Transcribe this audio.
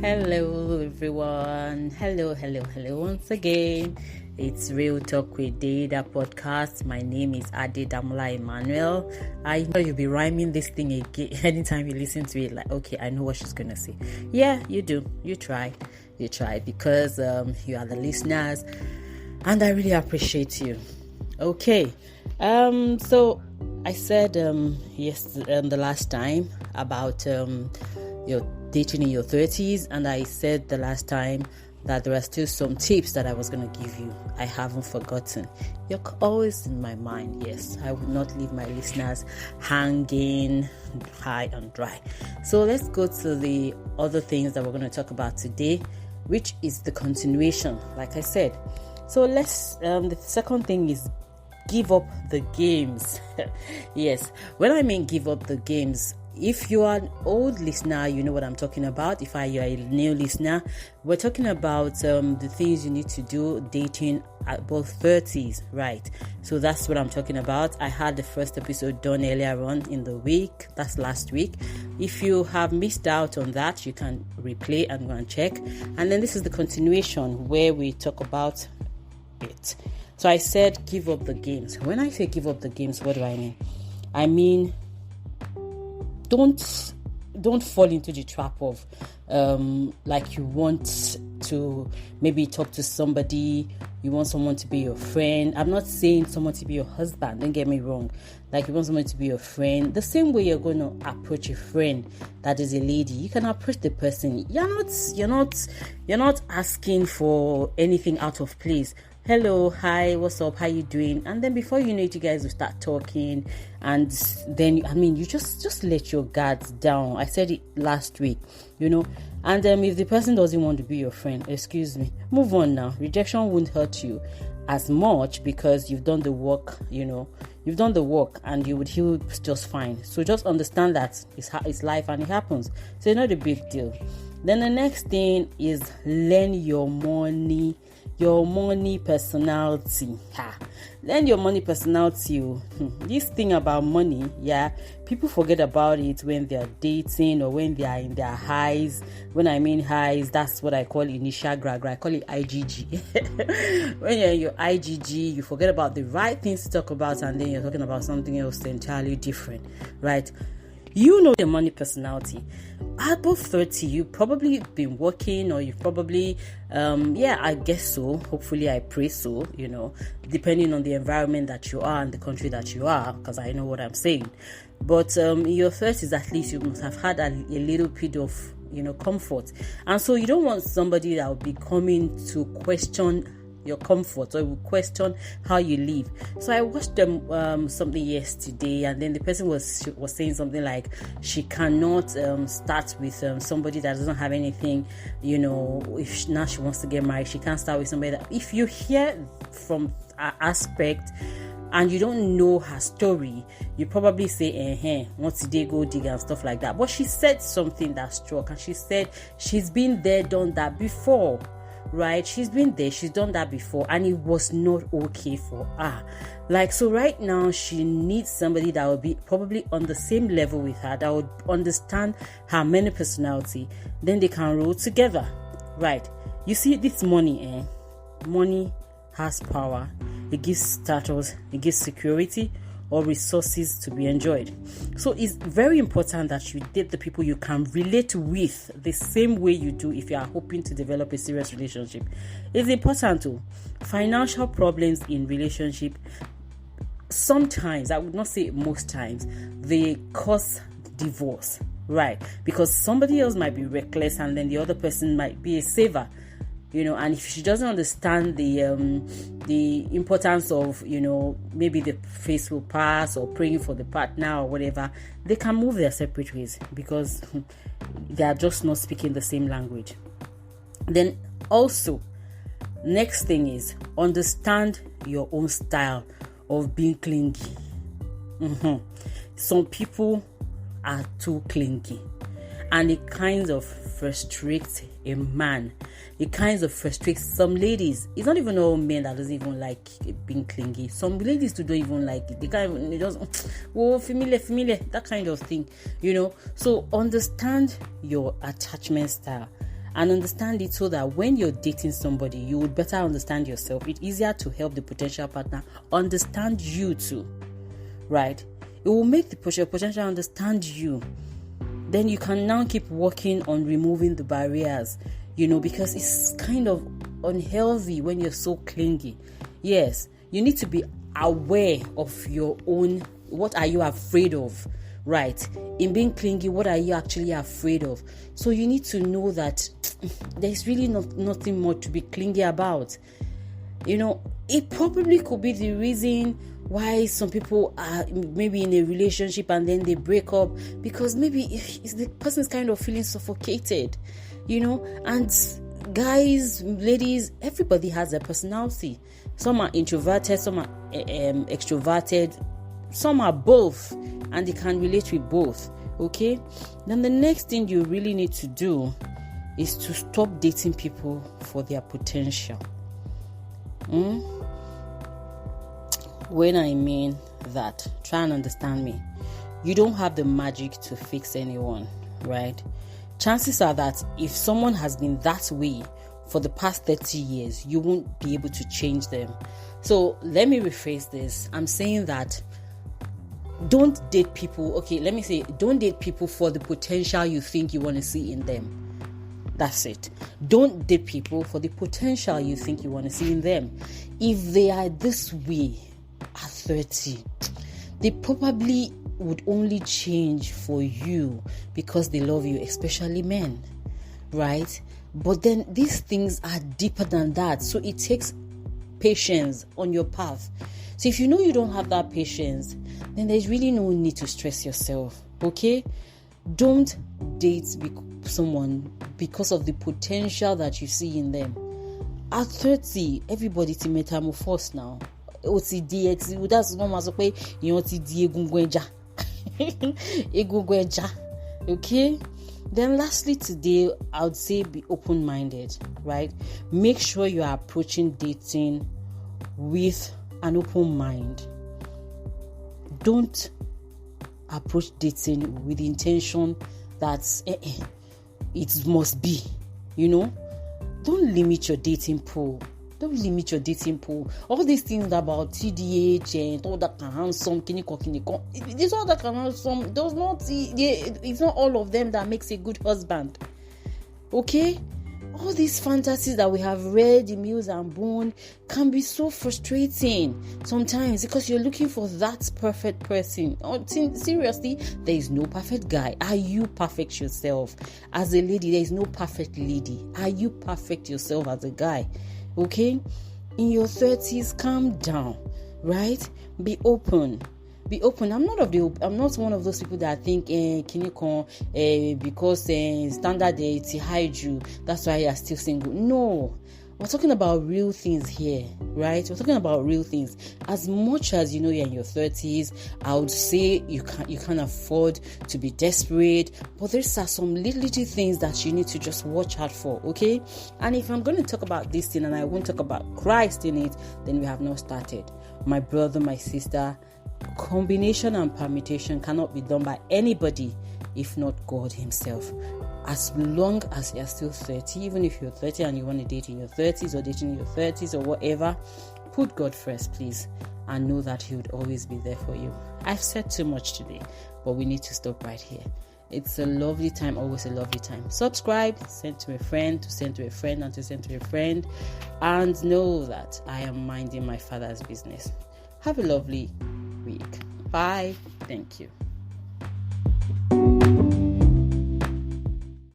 Hello everyone. Hello once again. It's Real Talk with Data podcast. My name is Adedamola Emmanuel. I know you'll be rhyming this thing again anytime you listen to it, like, okay, I know what she's gonna say. Yeah, you do. You try because you are the listeners and I really appreciate you. Okay. So I said the last time about your dating in your 30s, and I said the last time that there are still some tips that I was going to give you. I haven't forgotten. You're always in my mind. Yes, I would not leave my listeners hanging high and dry. So let's go to the other things that we're going to talk about today, which is the continuation, like I said. So let's the second thing is give up the games. Yes, when I mean give up the games, if you are an old listener, you know what I'm talking about. If you're a new listener, we're talking about the things you need to do dating at both 30s, right? So that's what I'm talking about. I had the first episode done earlier on in the week. That's last week. If you have missed out on that, you can replay and go and check. And then this is the continuation where we talk about it. So I said give up the games. When I say give up the games, what do I mean? I mean, don't fall into the trap of like you want to maybe talk to somebody, you want someone to be your friend. I'm not saying someone to be your husband, don't get me wrong. Like you want someone to be your friend, the same way you're going to approach a friend that is a lady, you can approach the person. You're not asking for anything out of place. Hello, hi, what's up, how you doing? And then before you know it, you guys will start talking, and then you just let your guards down. I said it last week, and if the person doesn't want to be your friend, excuse me, move on now. Rejection won't hurt you as much because you've done the work. You've done the work and you would heal just fine. So just understand that it's life and it happens, so it's not a big deal. Then the next thing is learn your money personality. Learn your money personality. This thing about money, people forget about it when they're dating or when they are in their highs. When I mean highs, that's what I call initial grad. I call it IGG. When you're in your IGG, you forget about the right things to talk about, and then you're talking about something else entirely different, right? You know your money personality. Above 30, you've probably been working, or you've probably, I guess so. Hopefully, I pray so, depending on the environment that you are and the country that you are, because I know what I'm saying. But in your 30s, at least, you must have had a little bit of, comfort. And so you don't want somebody that will be coming to question your comfort or will question how you live. So I watched something yesterday, and then the person was saying something like she cannot start with somebody that doesn't have anything. If now she wants to get married, she can't start with somebody that, if you hear from her aspect and you don't know her story, you probably say, once they go dig and stuff like that. But she said something that struck, and she said she's been there, done that before. Right, she's been there, she's done that before, and it was not okay for her. So right now she needs somebody that will be probably on the same level with her, that would understand her money personality. Then they can roll together, right? You see, this money has power. It gives status, it gives security or resources to be enjoyed. So it's very important that you date the people you can relate with the same way you do if you are hoping to develop a serious relationship. It's important too. Financial problems in relationship, sometimes, I would not say most times, they cause divorce, right? Because somebody else might be reckless and then the other person might be a saver. And if she doesn't understand the importance of, maybe the face will pass or praying for the partner or whatever, they can move their separate ways because they are just not speaking the same language. Then also, next thing is understand your own style of being clingy. Some people are too clingy, and it kind of frustrates a man. It kind of frustrates some ladies. It's not even all men that doesn't even like being clingy. Some ladies too don't even like it. They just familiar, that kind of thing, So understand your attachment style. and understand it so that when you're dating somebody, you would better understand yourself. It's easier to help the potential partner understand you too, right? It will make the potential understand you. Then you can now keep working on removing the barriers, because it's kind of unhealthy when you're so clingy. Yes, you need to be aware of your own, what are you afraid of, right? In being clingy, what are you actually afraid of? So you need to know that there's really nothing more to be clingy about. It probably could be the reason why some people are maybe in a relationship and then they break up, because maybe the person's kind of feeling suffocated, and guys, ladies, everybody has a personality. Some are introverted, some are extroverted, some are both, and they can relate with both. Okay, then the next thing you really need to do is to stop dating people for their potential. When I mean that, try and understand me. You don't have the magic to fix anyone, right? Chances are that if someone has been that way for the past 30 years, you won't be able to change them. So let me rephrase this. I'm saying that don't date people. Okay, let me say, don't date people for the potential you think you want to see in them. That's it. Don't date people for the potential you think you want to see in them. If they are this way at 30, they probably would only change for you because they love you, especially men, right? But then these things are deeper than that. So it takes patience on your path. So if you know you don't have that patience, then there's really no need to stress yourself, okay? Don't date someone because of the potential that you see in them. At 30, everybody's to metamorphose now. OTD, that's one must say, okay? Then lastly today, I would say be open-minded, right? Make sure you are approaching dating with an open mind. Don't approach dating with the intention that it must be, Don't limit your dating pool. Don't limit your dating pool. All these things about TDH and all that can handsome, it's all that can handsome. It's not all of them that makes a good husband. Okay? All these fantasies that we have read in Mills and Boone can be so frustrating sometimes because you're looking for that perfect person. Seriously, there is no perfect guy. Are you perfect yourself? As a lady, there is no perfect lady. Are you perfect yourself as a guy? Okay? In your 30s, calm down, right? Be open. I'm not one of those people that think because standard to hide you, that's why you're still single. No, we're talking about real things here, right? We're talking about real things. As much as you're in your 30s, I would say you can't afford to be desperate, but there's some little things that you need to just watch out for, okay? And if I'm going to talk about this thing and I won't talk about Christ in it, then we have not started. My brother, my sister, combination and permutation cannot be done by anybody if not God himself. As long as you're still 30, even if you're 30 and you want to date in your 30s or dating in your 30s or whatever, put God first, please, and know that he would always be there for you. I've said too much today, but we need to stop right here. It's a lovely time, always a lovely time. Subscribe, send to a friend, to send to a friend, and to send to a friend, and know that I am minding my Father's business. Have a lovely week. Bye. Thank you.